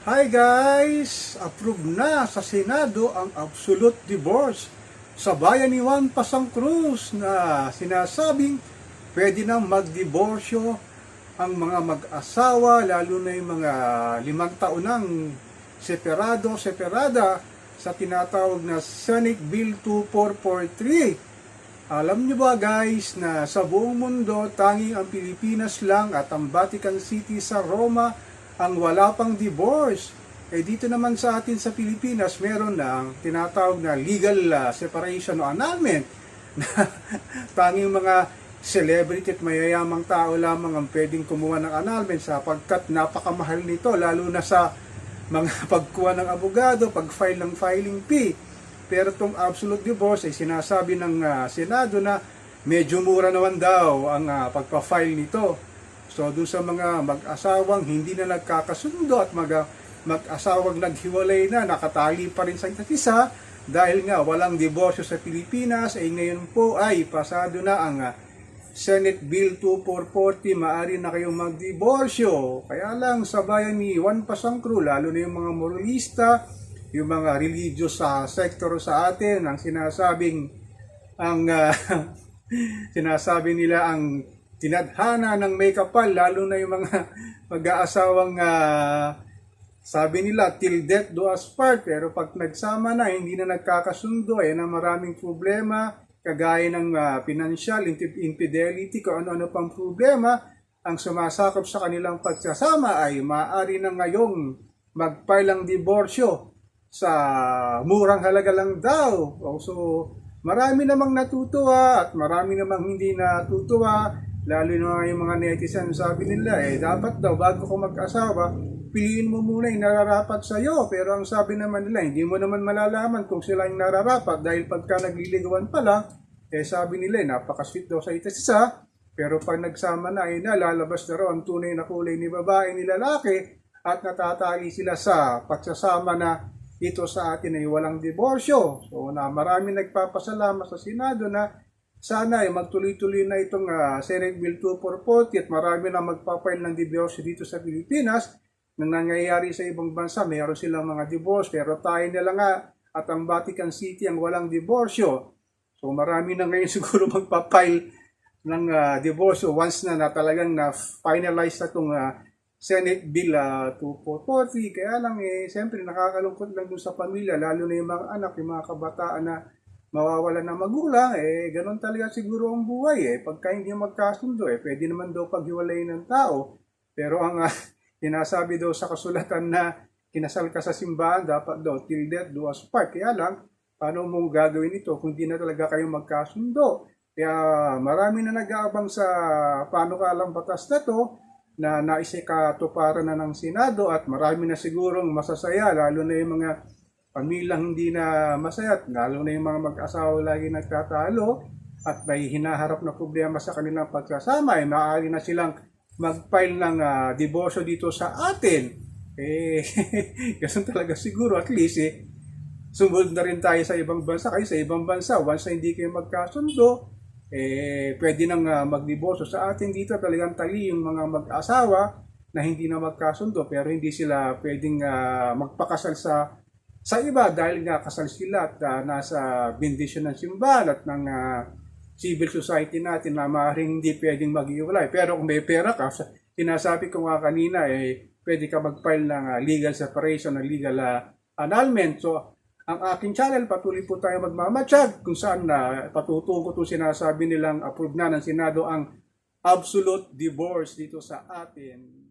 Hi guys! Approve na sa Senado ang absolute divorce sa bayan ni Juan Pasang Cruz na sinasabing pwede na magdiborsyo ang mga mag-asawa, lalo na yung mga 5 taon ng separada sa tinatawag na Senate Bill 2443. Alam nyo ba guys na sa buong mundo tanging ang Pilipinas lang at ang Vatican City sa Roma ang wala pang divorce. Dito naman sa atin sa Pilipinas, meron na ang tinatawag na legal separation o annulment na tanging mga celebrity at mayayamang tao lamang ang pwedeng kumuha ng annulment sapagkat napakamahal nito, lalo na sa mga pagkuha ng abogado, pag-file ng filing fee. Pero itong absolute divorce ay sinasabi ng Senado na medyo mura naman daw ang pagpa-file nito. So, doon sa mga mag-asawang hindi na nagkakasundo at mag-asawang naghiwalay na, nakatali pa rin sa isa't isa, dahil nga walang diborsyo sa Pilipinas, ay ngayon po ay pasado na ang Senate Bill 2440, maaari na kayong magdiborsyo. Kaya lang sa bayan ni Juan Pasang Cruz, lalo na yung mga moralista, yung mga religious sector sa atin, ang sinasabi nila ang tinadhana ng may kapal, lalo na yung mga mag-aasawang sabi nila till death do us part, pero pag nagsama na hindi na nagkakasundo, ayan ang maraming problema kagaya ng financial infidelity, kung ano-ano pang problema ang sumasakop sa kanilang pagsasama, ay maaari na ngayong mag-file ang diborsyo sa murang halaga lang daw. So marami namang natutuwa at marami namang hindi natutuwa. Lalo na yung mga netizen, sabi nila, dapat daw bago ko mag-asawa, piliin mo muna yung nararapat sa'yo. Pero ang sabi naman nila, hindi mo naman malalaman kung sila yung nararapat dahil pagka nagliligawan pa lang, sabi nila, napaka-sweet daw sa isa't isa. Pero pag nagsama na, lalabas na raw ang tunay na kulay ni babae ni lalaki at natatali sila sa pagsasama na ito sa atin ay walang diborsyo. So marami nagpapasalamat sa Senado na sana ay magtuloy-tuloy na itong Senate Bill 2440 at marami na magpapail ng diborsyo dito sa Pilipinas. Nang nangyayari sa ibang bansa, mayroon silang mga divorce, pero tayo nila nga at ang Vatican City ang walang diborsyo. So marami na ngayon siguro magpapail ng diborsyo once na talagang na-finalize na itong Senate Bill 2440. Kaya lang siyempre nakakalungkot lang dun sa pamilya, lalo na yung mga anak, yung mga kabataan na mawawala ng magulang, ganun talaga siguro ang buhay. Pagka hindi magkasundo, pwede naman daw paghiwalay ng tao. Pero ang sinasabi daw sa kasulatan na kinasal ka sa simbahan, dapat daw till death do us part. Kaya lang, paano mong gagawin ito kung hindi na talaga kayo magkasundo? Kaya marami na nag-aabang sa panukalang batas na to na naisikatuparan na ng Senado at marami na sigurong masasaya, lalo na yung mga pamilyang hindi na masaya, lalo na yung mga mag-asawa lagi nagtatalo at may hinaharap na problema sa kanilang pagsasama, maaari na silang mag-file ng diborsyo dito sa atin. Ganun talaga siguro, at least sumunod na rin tayo sa ibang bansa. Kayo sa ibang bansa, once na hindi kayo magkasundo, pwede nang magdiborsyo. Sa atin dito talagang tali yung mga mag-asawa na hindi na magkasundo, pero hindi sila pwedeng magpakasal sa iba dahil nga kasal sila at nasa bendisyon ng simbahan at ng civil society natin na maaaring hindi pwedeng mag-iwalay. Pero kung may pera ka, sinasabi ko nga kanina, pwede ka mag-file ng legal separation, ng legal annulment. So, ang aking channel, patuloy po tayo magmamatsyag kung saan patutungo itong sinasabi nilang approve na ng Senado ang absolute divorce dito sa atin.